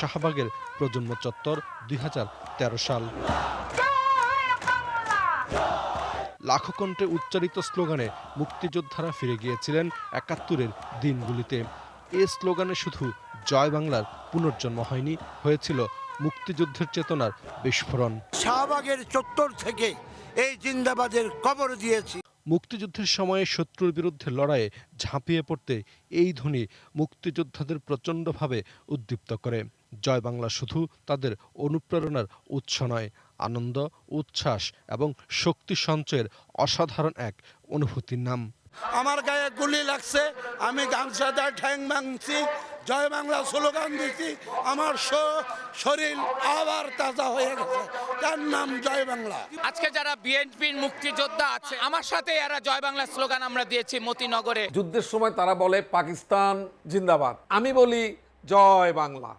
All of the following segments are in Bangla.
শাহবাগের প্রজন্ম চত্বর 2013 সাল। লাখো কণ্ঠে উচ্চারিত স্লোগানে মুক্তিযোদ্ধারা ফিরে গিয়েছিলেন ৭১-এর দিনগুলিতে। এই স্লোগানে শুধু জয় বাংলার পুনর্জন্ম হয়নি, হয়েছিল মুক্তিযুদ্ধের চেতনার বিস্ফোরণ। শাহবাগের চত্বর থেকে এই জিন্দাবাদের কবর দিয়েছি। মুক্তিযুদ্ধের সময়ে শত্রুর বিরুদ্ধে লড়াইয়ে ঝাঁপিয়ে পড়তে এই ধ্বনি মুক্তিযোদ্ধাদের প্রচণ্ডভাবে উদ্দীপ্ত করে। জয় বাংলা শুধু তাদের অনুপ্রেরণার উৎস নয়, আনন্দ, উচ্ছ্বাস এবং শক্তি সঞ্চয়ের অসাধারণ এক অনুভূতির নাম। আমার গায়ে গুলি লাগছে, আমি গামছাটা ঠ্যাং ভাঙছি, জয় বাংলা স্লোগান দিচ্ছি, আমার শরীর আবার তাজা হয়ে গেছে। তার নাম জয় বাংলা। আজকে যারা বিএনপির মুক্তিযোদ্ধা আছে আমার সাথে এরা জয় বাংলা স্লোগান আমরা দিয়েছি মতিনগরে। যুদ্ধের সময় তারা বলে পাকিস্তান জিন্দাবাদ, আমি বলি জয় বাংলা।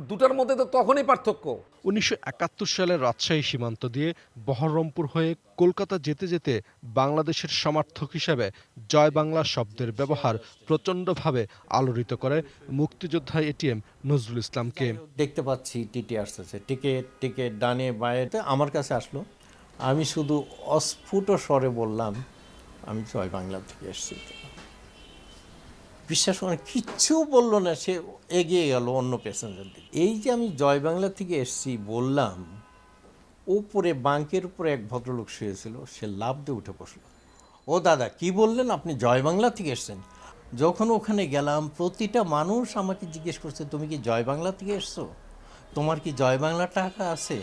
দুটার মধ্যে তো তখনই পার্থক্য। 1971 সালের রাজশাহী সীমান্ত দিয়ে বহরমপুর হয়ে কলকাতা যেতে যেতে বাংলাদেশের সমর্থক হিসেবে জয় বাংলা শব্দের ব্যবহার প্রচণ্ডভাবে আলোড়িত করে মুক্তিযোদ্ধা এটিএম নজরুল ইসলামকে। দেখতে পাচ্ছি টিটি আসতেছে, টিকে ডানে বাঁয়ে আমার কাছে আসলো। আমি শুধু অস্ফুট স্বরে বললাম, আমি জয় বাংলা থেকে এসেছি। বিশ্বাস করে কিচ্ছু বললো না, সে এগিয়ে গেল অন্য প্যাসেঞ্জার দিকে। এই যে আমি জয় বাংলা থেকে এসেছি বললাম, উপরে বাঙ্কের উপরে এক ভদ্রলোক শুয়েছিল, সে লাফ দিয়ে উঠে বসলো। ও দাদা কি বললেন, আপনি জয় বাংলা থেকে এসছেন? যখন ওখানে গেলাম প্রতিটা মানুষ আমাকে জিজ্ঞেস করছে, তুমি কি জয় বাংলা থেকে এসছো? তোমার কি জয় বাংলা টাকা আছে?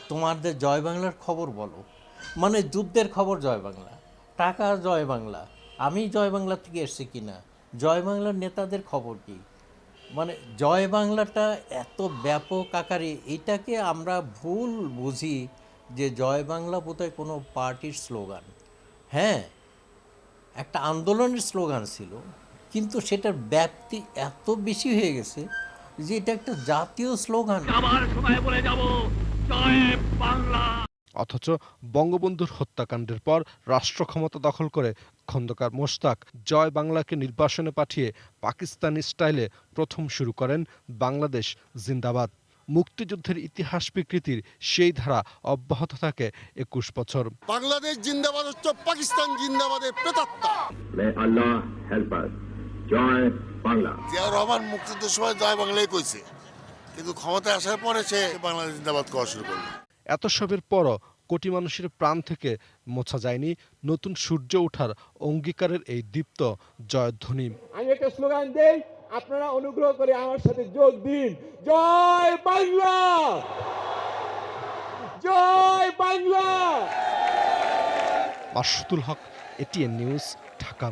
তোমাদের জয় বাংলার খবর বলো। মানে যুদ্ধের খবর জয় বাংলা, টাকা জয় বাংলা, আমি জয় বাংলা থেকে এসছি কিনা, জয় বাংলার নেতাদের খবর কি। মানে জয় বাংলাটা এত ব্যাপক আকারে, এটাকে আমরা ভুল বুঝি যে জয় বাংলা বোধহয় কোনো পার্টির স্লোগান। হ্যাঁ, একটা আন্দোলনের স্লোগান ছিল, কিন্তু সেটার ব্যাপ্তি এত বেশি হয়ে গেছে যে এটা একটা জাতীয় স্লোগান। অথচ বঙ্গবন্ধুর হত্যাকাণ্ডের পর রাষ্ট্র ক্ষমতা দখল করে খন্দকার মোশতাক জয় বাংলাকে নির্বাসনে পাঠিয়ে পাকিস্তানি স্টাইলে প্রথম শুরু করেন বাংলাদেশ জিন্দাবাদ। মুক্তিযুদ্ধের ইতিহাস বিকৃতির সেই ধারা অব্যাহত থাকে 21 বছর। বাংলাদেশ জিন্দাবাদ হচ্ছে পাকিস্তান জিন্দাবাদের প্রেতাত্মা। জিয়াউর রহমান মুক্তিযুদ্ধের সময় জয় বাংলাই কইছে, কিন্তু ক্ষমতায় আসার পরে সে বাংলাদেশ জিন্দাবাদ করা শুরু করলো। এত সবের পরও কোটি মানুষের প্রাণ থেকে মোছা যায়নি নতুন সূর্য ওঠার অঙ্গীকারের এই দীপ্ত জয়ধ্বনি। আমি একটা স্লোগান দেই, আপনারা অনুগ্রহ করে আমার সাথে যোগ দিন, জয় বাংলা, জয় বাংলা। মাসুদুল হক, এটিএন নিউজ, ঢাকা।